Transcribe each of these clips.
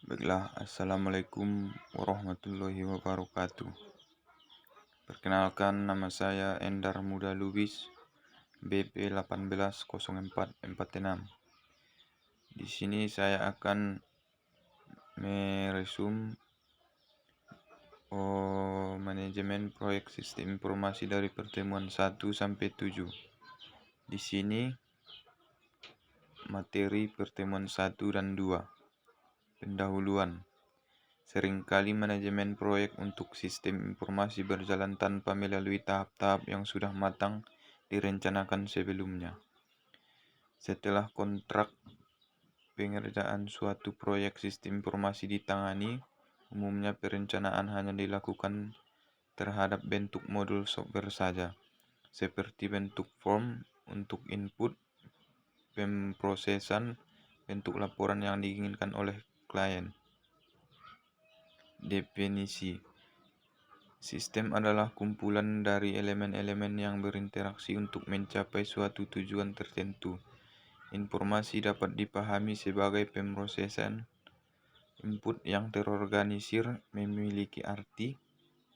Baiklah, Assalamualaikum warahmatullahi wabarakatuh. Perkenalkan, nama saya Endar Muda Lubis, BP 180446. Di sini saya akan meresum manajemen proyek sistem informasi dari pertemuan 1 sampai 7. Di sini materi pertemuan 1 dan 2. Pendahuluan. Seringkali manajemen proyek untuk sistem informasi berjalan tanpa melalui tahap-tahap yang sudah matang direncanakan sebelumnya. Setelah kontrak pengerjaan suatu proyek sistem informasi ditangani, umumnya perencanaan hanya dilakukan terhadap bentuk modul software saja, seperti bentuk form untuk input, pemrosesan, bentuk laporan yang diinginkan oleh klien. Definisi. Sistem adalah kumpulan dari elemen-elemen yang berinteraksi untuk mencapai suatu tujuan tertentu. Informasi dapat dipahami sebagai pemrosesan input yang terorganisir, memiliki arti,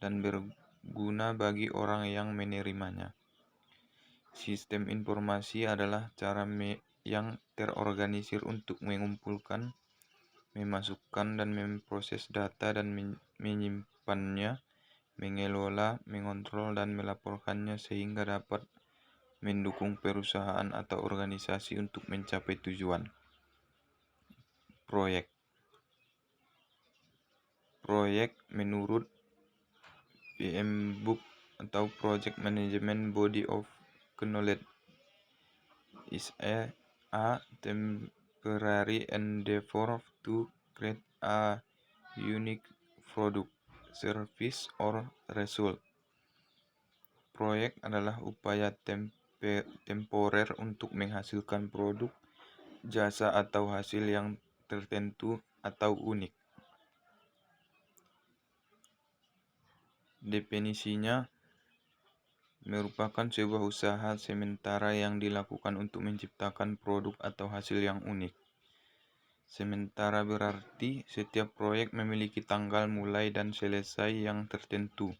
dan berguna bagi orang yang menerimanya. Sistem informasi adalah cara yang terorganisir untuk mengumpulkan, memasukkan dan memproses data dan menyimpannya, mengelola, mengontrol, dan melaporkannya sehingga dapat mendukung perusahaan atau organisasi untuk mencapai tujuan. Proyek menurut PMBOK atau Project Management Body of Knowledge is a temporary endeavor to create a unique product, service, or result. Proyek adalah upaya temporer untuk menghasilkan produk, jasa, atau hasil yang tertentu atau unik. Definisinya merupakan sebuah usaha sementara yang dilakukan untuk menciptakan produk atau hasil yang unik. Sementara berarti setiap proyek memiliki tanggal mulai dan selesai yang tertentu.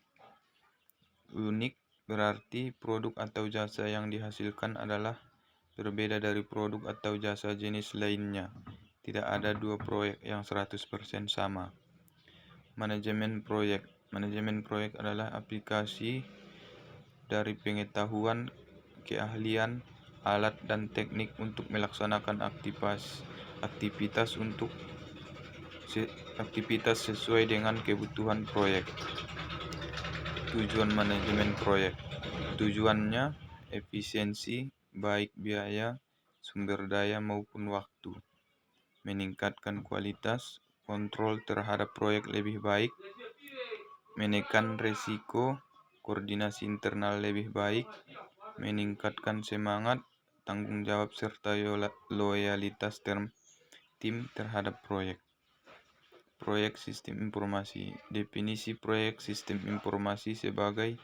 Unik berarti produk atau jasa yang dihasilkan adalah berbeda dari produk atau jasa jenis lainnya. Tidak ada dua proyek yang 100% sama. Manajemen proyek. Manajemen proyek adalah aplikasi dari pengetahuan, keahlian, alat, dan teknik untuk melaksanakan aktivitas sesuai dengan kebutuhan proyek. Tujuan manajemen proyek. Tujuannya efisiensi, baik biaya, sumber daya maupun waktu. Meningkatkan kualitas, kontrol terhadap proyek lebih baik, menekan risiko, koordinasi internal lebih baik, meningkatkan semangat, tanggung jawab, serta loyalitas tim terhadap proyek. Proyek sistem informasi. Definisi proyek sistem informasi sebagai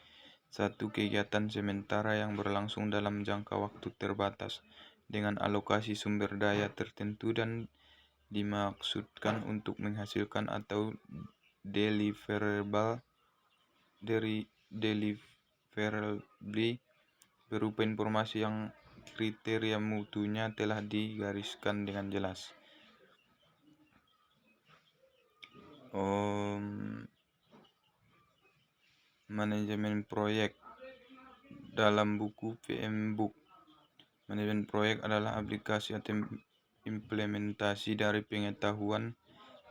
satu kegiatan sementara yang berlangsung dalam jangka waktu terbatas dengan alokasi sumber daya tertentu dan dimaksudkan untuk menghasilkan atau deliverable berupa informasi yang kriteria mutunya telah digariskan dengan jelas. Manajemen proyek. Dalam buku PMBOK, manajemen proyek adalah aplikasi atau implementasi dari pengetahuan,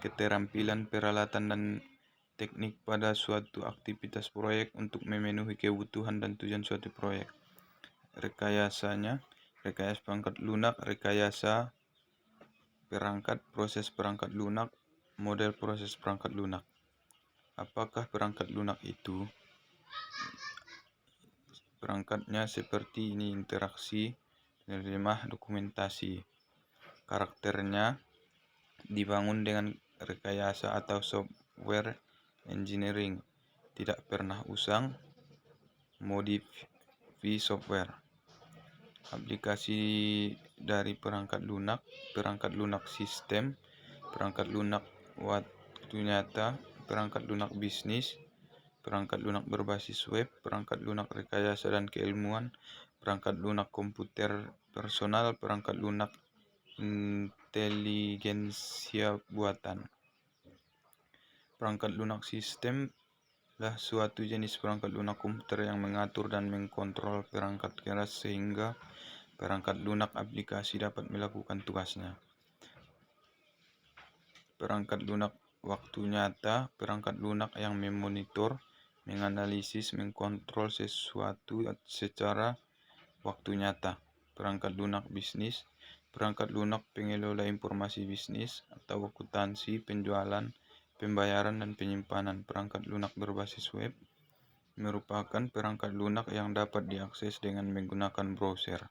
keterampilan, peralatan, dan teknik pada suatu aktivitas proyek untuk memenuhi kebutuhan dan tujuan suatu proyek. Rekayasanya, rekayasa perangkat lunak, rekayasa perangkat, proses perangkat lunak, model proses perangkat lunak. Apakah perangkat lunak itu? Perangkatnya seperti ini: interaksi, penerjemah, dokumentasi. Karakternya dibangun dengan rekayasa atau software engineering, tidak pernah usang, modifi software. Aplikasi dari perangkat lunak sistem, perangkat lunak waktu nyata, perangkat lunak bisnis, perangkat lunak berbasis web, perangkat lunak rekayasa dan keilmuan, perangkat lunak komputer personal, perangkat lunak inteligensia buatan. Perangkat lunak sistem lah suatu jenis perangkat lunak komputer yang mengatur dan mengkontrol perangkat keras sehingga perangkat lunak aplikasi dapat melakukan tugasnya. Perangkat lunak waktu nyata, perangkat lunak yang memonitor, menganalisis, mengkontrol sesuatu secara waktu nyata. Perangkat lunak bisnis, perangkat lunak pengelola informasi bisnis atau akuntansi, penjualan, pembayaran, dan penyimpanan. Perangkat lunak berbasis web merupakan perangkat lunak yang dapat diakses dengan menggunakan browser.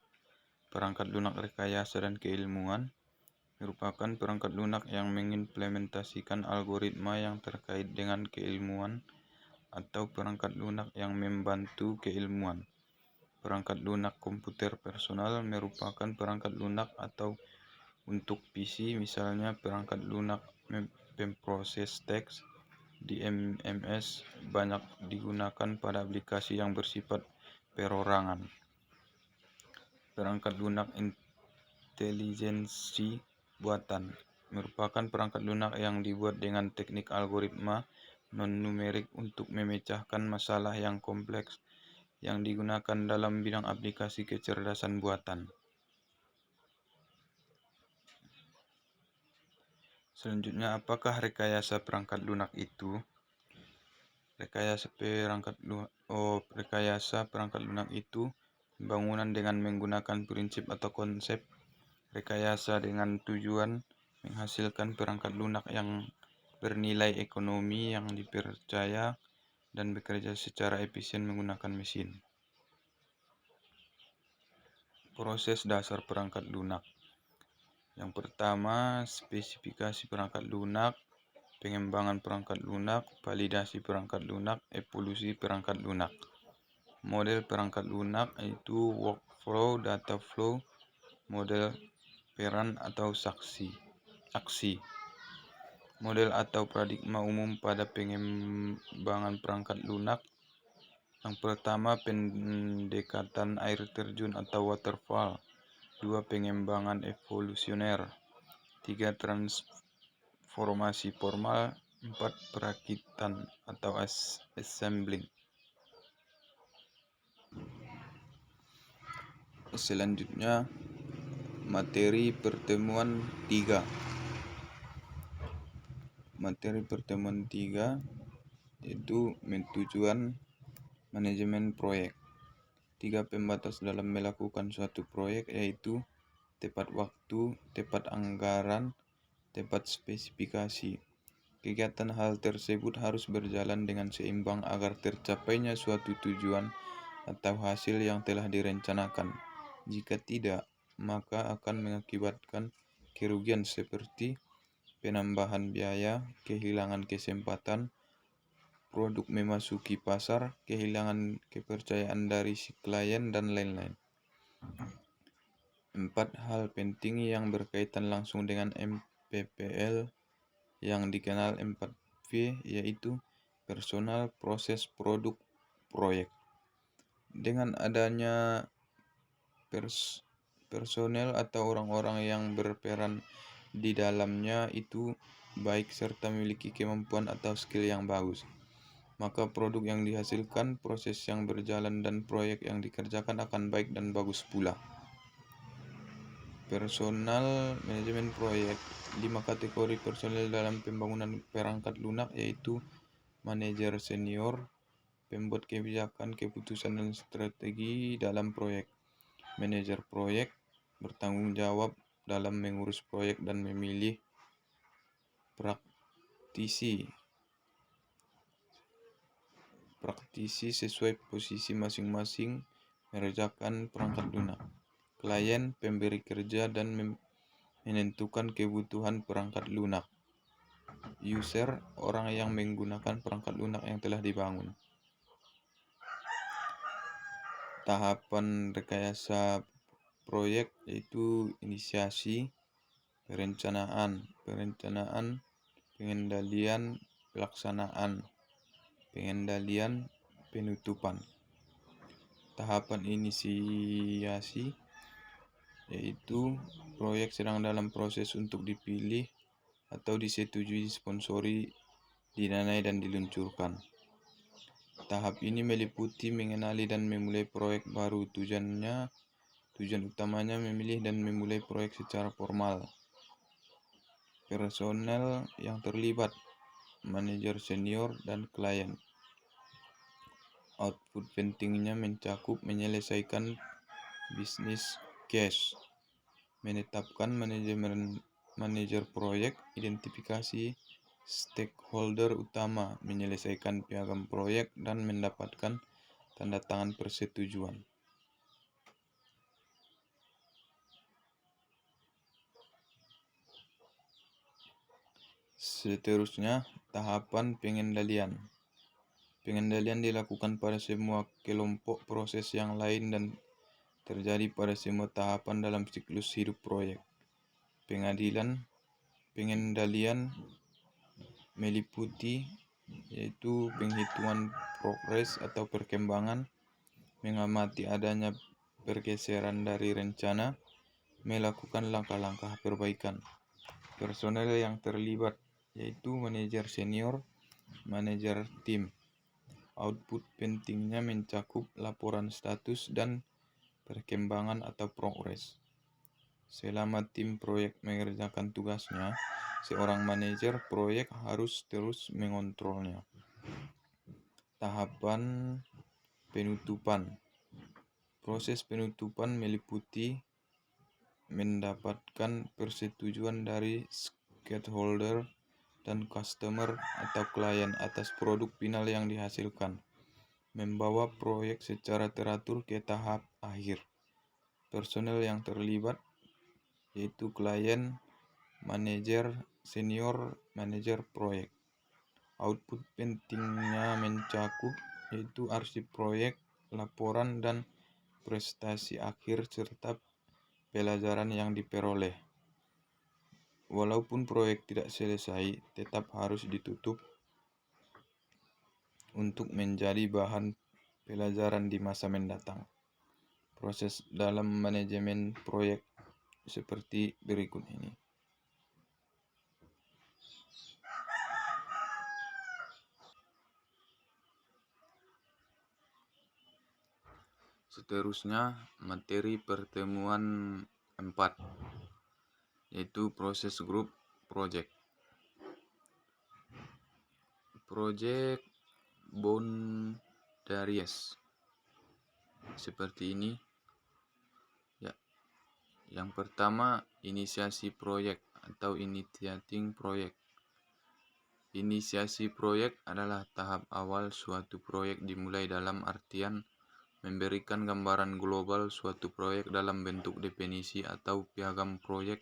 Perangkat lunak rekayasa dan keilmuan merupakan perangkat lunak yang mengimplementasikan algoritma yang terkait dengan keilmuan atau perangkat lunak yang membantu keilmuan. Perangkat lunak komputer personal merupakan perangkat lunak atau untuk PC, misalnya perangkat lunak pemproses teks di MS banyak digunakan pada aplikasi yang bersifat perorangan. Perangkat lunak inteligensi buatan merupakan perangkat lunak yang dibuat dengan teknik algoritma non-numerik untuk memecahkan masalah yang kompleks yang digunakan dalam bidang aplikasi kecerdasan buatan. Selanjutnya, apakah rekayasa perangkat lunak itu? Rekayasa perangkat lunak itu pembangunan dengan menggunakan prinsip atau konsep rekayasa dengan tujuan menghasilkan perangkat lunak yang bernilai ekonomi yang dipercaya dan bekerja secara efisien menggunakan mesin. Proses dasar perangkat lunak. Yang pertama, spesifikasi perangkat lunak, pengembangan perangkat lunak, validasi perangkat lunak, evolusi perangkat lunak. Model perangkat lunak yaitu workflow, data flow, model peran atau aksi. Model atau paradigma umum pada pengembangan perangkat lunak. Yang pertama, pendekatan air terjun atau waterfall. 2. Pengembangan evolusioner. 3. Transformasi formal. 4. Perakitan atau assembling. Selanjutnya, materi pertemuan 3. Materi pertemuan 3 yaitu tujuan manajemen proyek. 3 pembatas dalam melakukan suatu proyek yaitu tepat waktu, tepat anggaran, tepat spesifikasi. Kegiatan hal tersebut harus berjalan dengan seimbang agar tercapainya suatu tujuan atau hasil yang telah direncanakan. Jika tidak, maka akan mengakibatkan kerugian seperti penambahan biaya, kehilangan kesempatan, produk memasuki pasar, kehilangan kepercayaan dari si klien, dan lain-lain. 4 hal penting yang berkaitan langsung dengan MPPL yang dikenal 4V yaitu personal, proses, produk, proyek. Dengan adanya personel atau orang-orang yang berperan di dalamnya itu baik serta memiliki kemampuan atau skill yang bagus, maka produk yang dihasilkan, proses yang berjalan, dan proyek yang dikerjakan akan baik dan bagus pula. Personal manajemen proyek. 5 kategori personel dalam pembangunan perangkat lunak yaitu manajer senior, pembuat kebijakan, keputusan, dan strategi dalam proyek. Manajer proyek bertanggung jawab dalam mengurus proyek dan memilih praktisi sesuai posisi masing-masing mengerjakan perangkat lunak. Klien, pemberi kerja, dan menentukan kebutuhan perangkat lunak. User, orang yang menggunakan perangkat lunak yang telah dibangun. Tahapan rekayasa proyek yaitu inisiasi, perencanaan, pengendalian pelaksanaan, pengendalian penutupan. Tahapan inisiasi yaitu proyek sedang dalam proses untuk dipilih atau disetujui, sponsori, didanai dan diluncurkan. Tahap ini meliputi mengenali dan memulai proyek baru. Tujuan utamanya memilih dan memulai proyek secara formal. Personel yang terlibat, manajer senior dan klien. Output pentingnya mencakup menyelesaikan bisnis case, menetapkan manajer proyek, identifikasi stakeholder utama, menyelesaikan piagam proyek, dan mendapatkan tanda tangan persetujuan. Seterusnya, tahapan pengendalian. Pengendalian dilakukan pada semua kelompok proses yang lain dan terjadi pada semua tahapan dalam siklus hidup proyek. Pengendalian meliputi yaitu penghitungan progres atau perkembangan, mengamati adanya pergeseran dari rencana, melakukan langkah-langkah perbaikan. Personel yang terlibat yaitu manajer senior, manajer tim. Output pentingnya mencakup laporan status dan perkembangan atau progres. Selama tim proyek mengerjakan tugasnya, seorang manajer proyek harus terus mengontrolnya. Tahapan penutupan. Proses penutupan meliputi mendapatkan persetujuan dari stakeholder dan customer atau klien atas produk final yang dihasilkan, membawa proyek secara teratur ke tahap akhir. Personel yang terlibat yaitu klien, manajer senior, manajer proyek. Output pentingnya mencakup yaitu arsip proyek, laporan dan prestasi akhir serta pelajaran yang diperoleh. Walaupun proyek tidak selesai, tetap harus ditutup untuk menjadi bahan pelajaran di masa mendatang. Proses dalam manajemen proyek seperti berikut ini. Seterusnya, materi pertemuan 4, yaitu proses grup project. Project boundaries seperti ini. Ya. Yang pertama, inisiasi proyek atau initiating proyek. Inisiasi proyek adalah tahap awal suatu proyek dimulai dalam artian memberikan gambaran global suatu proyek dalam bentuk definisi atau piagam proyek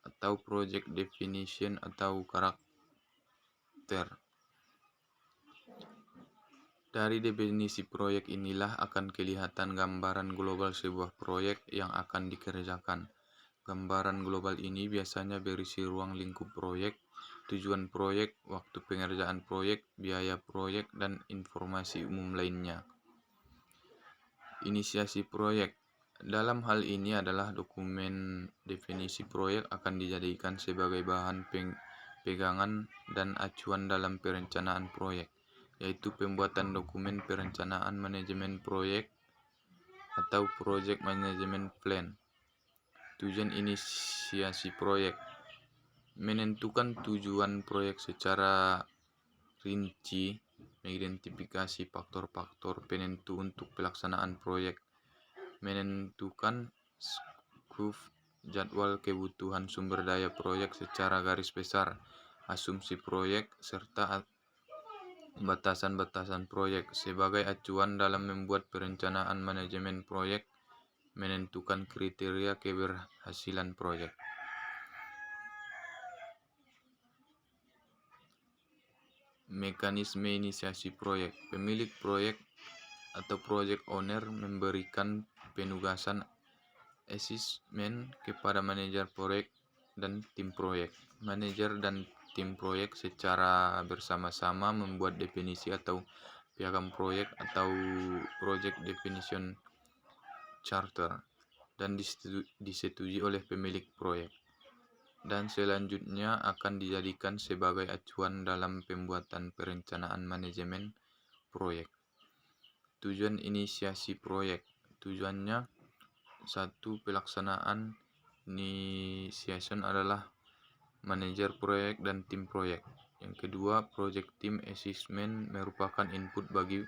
atau project definition atau karakter. Dari definisi proyek inilah akan kelihatan gambaran global sebuah proyek yang akan dikerjakan. Gambaran global ini biasanya berisi ruang lingkup proyek, tujuan proyek, waktu pengerjaan proyek, biaya proyek, dan informasi umum lainnya. Inisiasi proyek. Dalam hal ini adalah dokumen definisi proyek akan dijadikan sebagai bahan pegangan dan acuan dalam perencanaan proyek, yaitu pembuatan dokumen perencanaan manajemen proyek atau project management plan. Tujuan inisiasi proyek. Menentukan tujuan proyek secara rinci, mengidentifikasi faktor-faktor penentu untuk pelaksanaan proyek, menentukan skop, jadwal, kebutuhan sumber daya proyek secara garis besar, asumsi proyek, serta batasan-batasan proyek sebagai acuan dalam membuat perencanaan manajemen proyek, menentukan kriteria keberhasilan proyek. Mekanisme inisiasi proyek. Pemilik proyek atau project owner memberikan penugasan asesmen kepada manajer proyek dan tim proyek. Manajer dan tim proyek secara bersama-sama membuat definisi atau piagam proyek atau project definition charter dan disetujui oleh pemilik proyek, dan selanjutnya akan dijadikan sebagai acuan dalam pembuatan perencanaan manajemen proyek. Tujuan inisiasi proyek. Tujuannya: 1. Pelaksanaan. Initiation adalah manajer proyek dan tim proyek. Yang kedua, project team assessment merupakan input bagi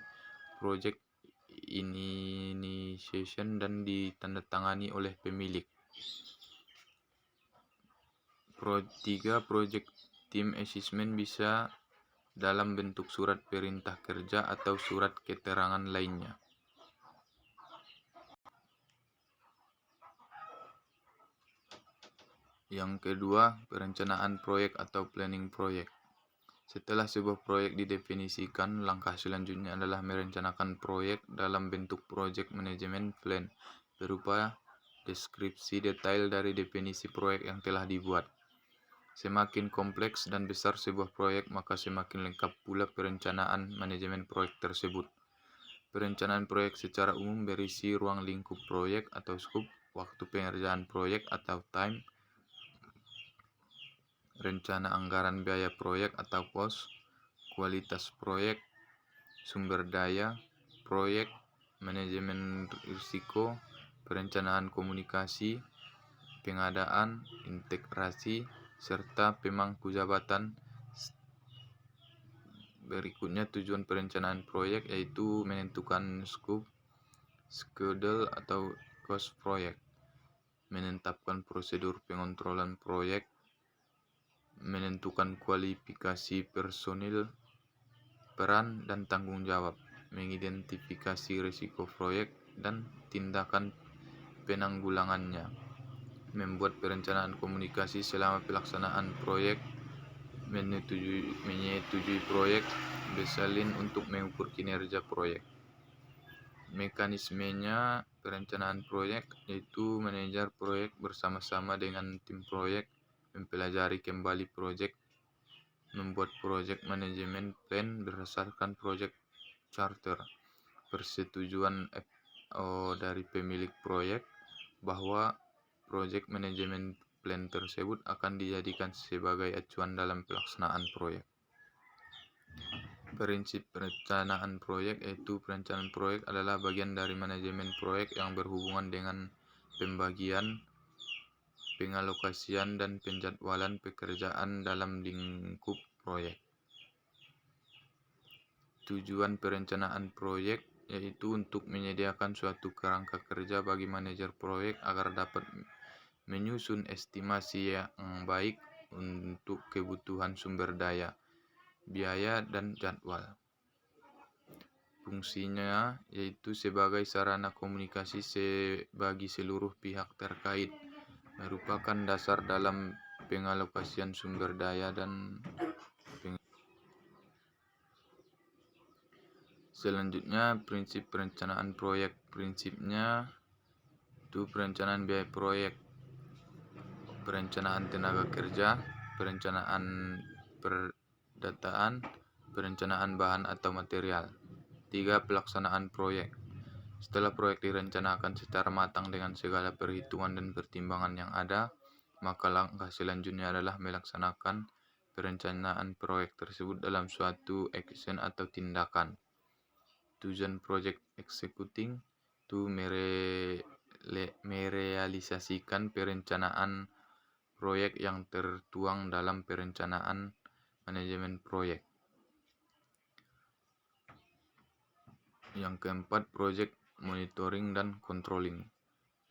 project initiation dan ditandatangani oleh pemilik. 3. Project team assessment bisa dalam bentuk surat perintah kerja atau surat keterangan lainnya. Yang kedua, perencanaan proyek atau planning proyek. Setelah sebuah proyek didefinisikan, langkah selanjutnya adalah merencanakan proyek dalam bentuk project management plan, berupa deskripsi detail dari definisi proyek yang telah dibuat. Semakin kompleks dan besar sebuah proyek, maka semakin lengkap pula perencanaan manajemen proyek tersebut. Perencanaan proyek secara umum berisi ruang lingkup proyek atau scope, waktu pengerjaan proyek atau time, rencana anggaran biaya proyek atau cost, kualitas proyek, sumber daya proyek, manajemen risiko, perencanaan komunikasi, pengadaan, integrasi, serta pemangku jabatan. Berikutnya tujuan perencanaan proyek, yaitu menentukan scope, schedule atau cost proyek, menetapkan prosedur pengontrolan proyek, menentukan kualifikasi personil, peran dan tanggung jawab, mengidentifikasi risiko proyek dan tindakan penanggulangannya, membuat perencanaan komunikasi selama pelaksanaan proyek, menyetujui proyek, baseline untuk mengukur kinerja proyek. Mekanismenya perencanaan proyek, yaitu manajer proyek bersama-sama dengan tim proyek mempelajari kembali proyek, membuat project management plan berdasarkan project charter, persetujuan dari pemilik proyek bahwa project management plan tersebut akan dijadikan sebagai acuan dalam pelaksanaan proyek. Prinsip perencanaan proyek, yaitu perencanaan proyek adalah bagian dari manajemen proyek yang berhubungan dengan pembagian, pengalokasian, dan penjadwalan pekerjaan dalam lingkup proyek. Tujuan perencanaan proyek yaitu untuk menyediakan suatu kerangka kerja bagi manajer proyek agar dapat menyusun estimasi yang baik untuk kebutuhan sumber daya, biaya, dan jadwal. Fungsinya yaitu sebagai sarana komunikasi bagi seluruh pihak terkait, merupakan dasar dalam pengalokasian sumber daya dan selanjutnya prinsip perencanaan proyek. Prinsipnya itu perencanaan biaya proyek, perencanaan tenaga kerja, perencanaan perdataan, perencanaan bahan atau material. 3. Pelaksanaan proyek. Setelah proyek direncanakan secara matang dengan segala perhitungan dan pertimbangan yang ada, maka langkah selanjutnya adalah melaksanakan perencanaan proyek tersebut dalam suatu action atau tindakan. Tujuan project executing itu merealisasikan perencanaan proyek yang tertuang dalam perencanaan manajemen proyek. Yang keempat, project monitoring dan controlling.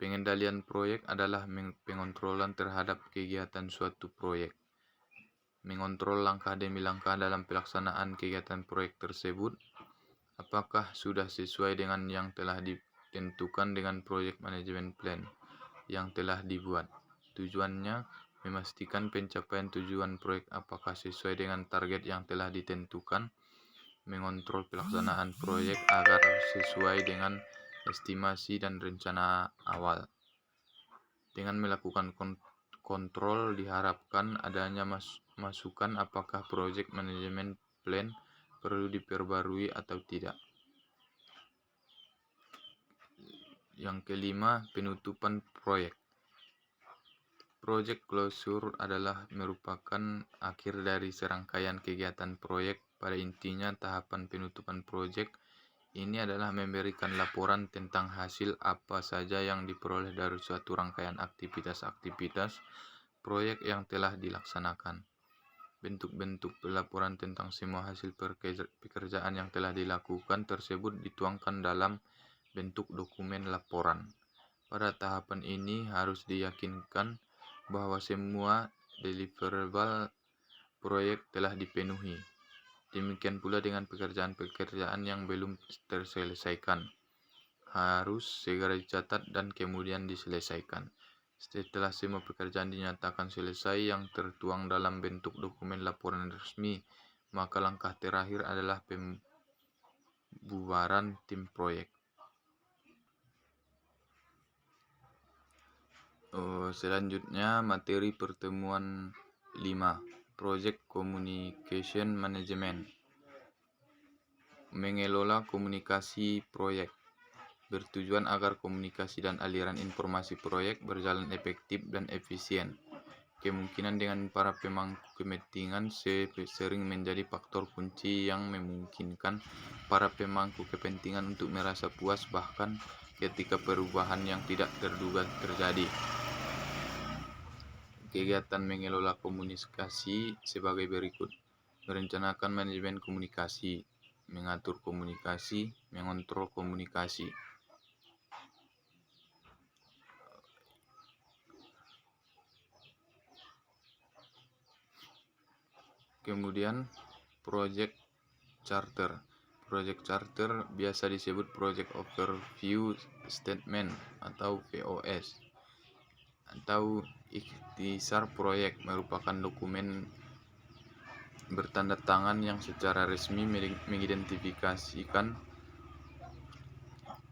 Pengendalian proyek adalah pengontrolan terhadap kegiatan suatu proyek. Mengontrol langkah demi langkah dalam pelaksanaan kegiatan proyek tersebut, apakah sudah sesuai dengan yang telah ditentukan dengan project management plan yang telah dibuat. Tujuannya memastikan pencapaian tujuan proyek apakah sesuai dengan target yang telah ditentukan, mengontrol pelaksanaan proyek agar sesuai dengan estimasi dan rencana awal. Dengan melakukan kontrol diharapkan adanya masukan apakah project management plan perlu diperbarui atau tidak. Yang kelima, penutupan proyek. Project closure adalah merupakan akhir dari serangkaian kegiatan proyek. Pada intinya, tahapan penutupan proyek ini adalah memberikan laporan tentang hasil apa saja yang diperoleh dari suatu rangkaian aktivitas-aktivitas proyek yang telah dilaksanakan. Bentuk-bentuk pelaporan tentang semua hasil pekerjaan yang telah dilakukan tersebut dituangkan dalam bentuk dokumen laporan. Pada tahapan ini harus diyakinkan bahwa semua deliverable proyek telah dipenuhi. Demikian pula dengan pekerjaan-pekerjaan yang belum terselesaikan. Harus segera dicatat dan kemudian diselesaikan. Setelah semua pekerjaan dinyatakan selesai yang tertuang dalam bentuk dokumen laporan resmi, maka langkah terakhir adalah pembubaran tim proyek. Selanjutnya materi pertemuan 5, Project Communication Management. Mengelola komunikasi proyek bertujuan agar komunikasi dan aliran informasi proyek berjalan efektif dan efisien. Kemungkinan dengan para pemangku kepentingan sering menjadi faktor kunci yang memungkinkan para pemangku kepentingan untuk merasa puas bahkan ketika perubahan yang tidak terduga terjadi. Kegiatan mengelola komunikasi sebagai berikut: merencanakan manajemen komunikasi, mengatur komunikasi, mengontrol komunikasi. Kemudian project charter. Project charter biasa disebut project overview statement atau VOS. Atau ikhtisar proyek merupakan dokumen bertanda tangan yang secara resmi mengidentifikasikan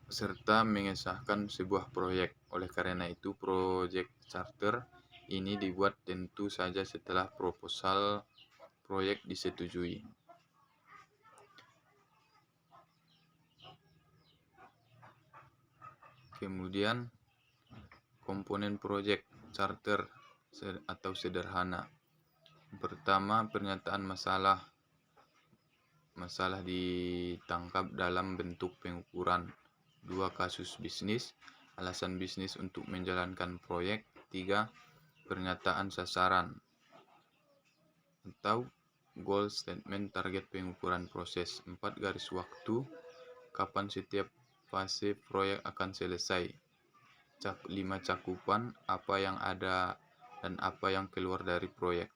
serta mengesahkan sebuah proyek. Oleh karena itu, project charter ini dibuat tentu saja setelah proposal proyek disetujui. Kemudian komponen project charter atau sederhana. Pertama, pernyataan masalah. Masalah ditangkap dalam bentuk pengukuran. 2, kasus bisnis, alasan bisnis untuk menjalankan proyek. 3, pernyataan sasaran atau goal statement target pengukuran proses. 4, garis waktu, kapan setiap fase proyek akan selesai. 5, cakupan, apa yang ada dan apa yang keluar dari proyek.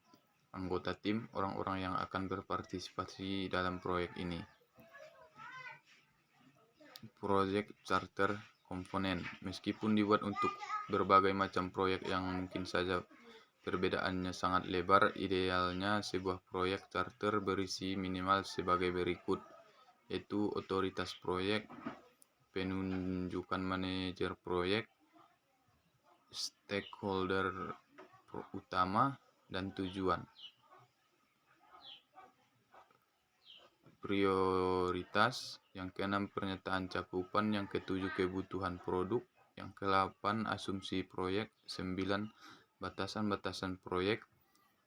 Anggota tim, orang-orang yang akan berpartisipasi dalam proyek ini. Project charter komponen. Meskipun dibuat untuk berbagai macam proyek yang mungkin saja perbedaannya sangat lebar, idealnya sebuah proyek charter berisi minimal sebagai berikut, yaitu otoritas proyek, penunjukan manajer proyek, stakeholder utama, dan tujuan. Prioritas. Yang ke-6, pernyataan cakupan. Yang ke-7, kebutuhan produk. Yang ke-8, asumsi proyek. 9, batasan-batasan proyek.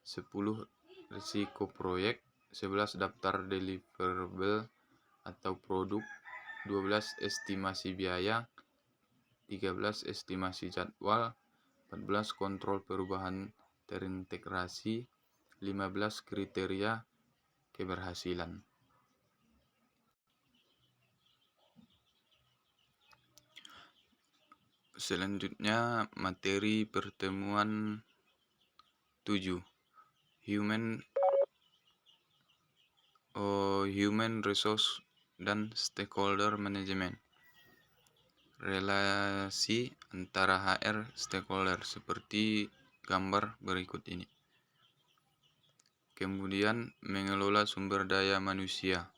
10, risiko proyek. 11, daftar deliverable atau produk. 12, estimasi biaya. 13, estimasi jadwal. 14, kontrol perubahan terintegrasi. 15, kriteria keberhasilan. Selanjutnya materi pertemuan 7, human resource dan stakeholder management. Relasi antara HR stakeholder seperti gambar berikut ini. Kemudian mengelola sumber daya manusia.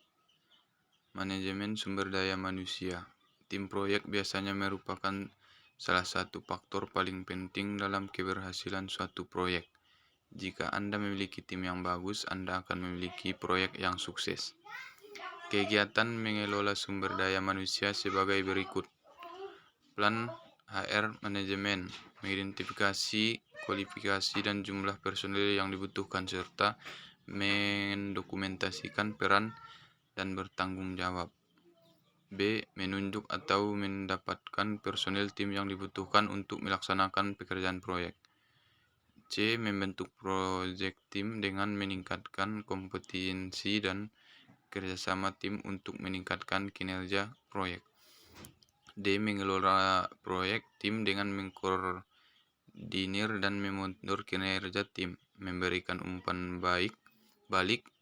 Manajemen sumber daya manusia. Tim proyek biasanya merupakan salah satu faktor paling penting dalam keberhasilan suatu proyek. Jika Anda memiliki tim yang bagus, Anda akan memiliki proyek yang sukses. Kegiatan mengelola sumber daya manusia sebagai berikut. Plan HR manajemen, mengidentifikasi kualifikasi dan jumlah personil yang dibutuhkan serta mendokumentasikan peran dan bertanggung jawab. B. Menunjuk atau mendapatkan personil tim yang dibutuhkan untuk melaksanakan pekerjaan proyek. C. Membentuk proyek tim dengan meningkatkan kompetensi dan kerjasama tim untuk meningkatkan kinerja proyek. D. Mengelola proyek tim dengan mengkoordinir dan memonitor kinerja tim, memberikan umpan balik,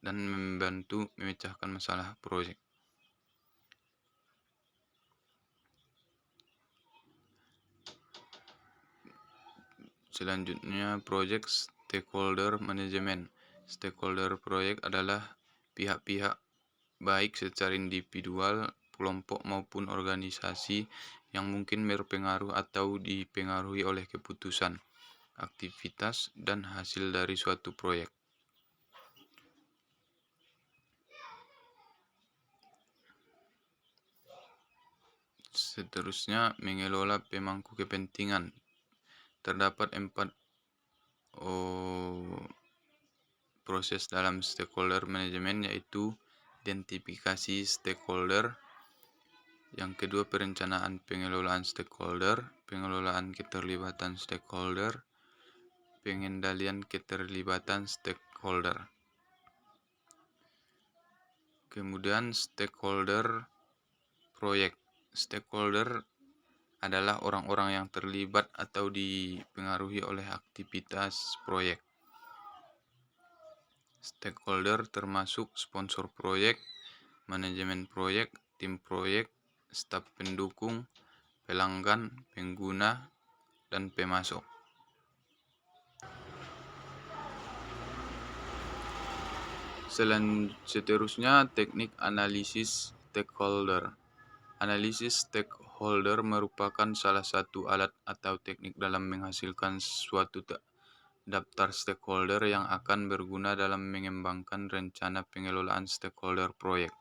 dan membantu memecahkan masalah proyek. Selanjutnya, project stakeholder management. Stakeholder proyek adalah pihak-pihak baik secara individual, kelompok maupun organisasi yang mungkin berpengaruh atau dipengaruhi oleh keputusan, aktivitas, dan hasil dari suatu proyek. Seterusnya, mengelola pemangku kepentingan. Terdapat 4 proses dalam stakeholder management, yaitu identifikasi stakeholder, yang kedua perencanaan pengelolaan stakeholder, pengelolaan keterlibatan stakeholder, pengendalian keterlibatan stakeholder. Kemudian stakeholder proyek. Stakeholder adalah orang-orang yang terlibat atau dipengaruhi oleh aktivitas proyek. Stakeholder termasuk sponsor proyek, manajemen proyek, tim proyek, staf pendukung, pelanggan, pengguna, dan pemasok. Seterusnya, teknik analisis stakeholder. Analisis stakeholder merupakan salah satu alat atau teknik dalam menghasilkan suatu daftar stakeholder yang akan berguna dalam mengembangkan rencana pengelolaan stakeholder proyek.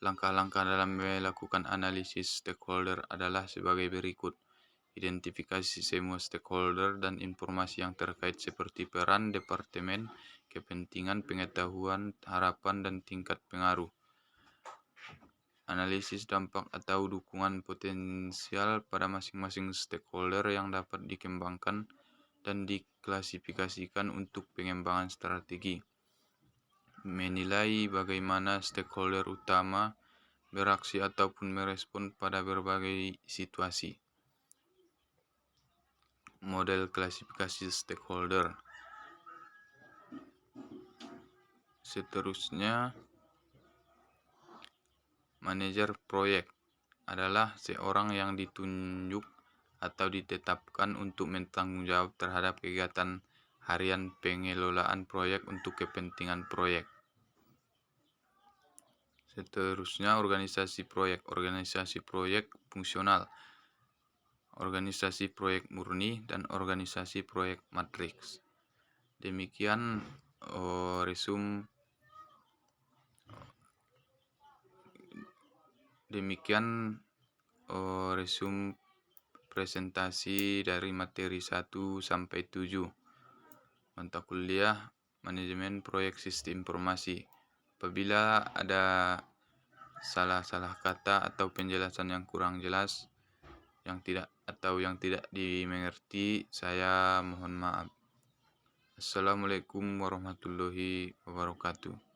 Langkah-langkah dalam melakukan analisis stakeholder adalah sebagai berikut. Identifikasi semua stakeholder dan informasi yang terkait seperti peran, departemen, kepentingan, pengetahuan, harapan, dan tingkat pengaruh. Analisis dampak atau dukungan potensial pada masing-masing stakeholder yang dapat dikembangkan dan diklasifikasikan untuk pengembangan strategi. Menilai bagaimana stakeholder utama beraksi ataupun merespon pada berbagai situasi. Model klasifikasi stakeholder. Seterusnya, manajer proyek adalah seorang yang ditunjuk atau ditetapkan untuk bertanggung jawab terhadap kegiatan harian pengelolaan proyek untuk kepentingan proyek. Seterusnya, organisasi proyek. Organisasi proyek fungsional, organisasi proyek murni, dan organisasi proyek matriks. Demikian resum presentasi dari materi 1 sampai 7. Mata kuliah manajemen proyek sistem informasi. Apabila ada salah kata atau penjelasan yang kurang jelas, yang tidak dimengerti, saya mohon maaf. Assalamualaikum warahmatullahi wabarakatuh.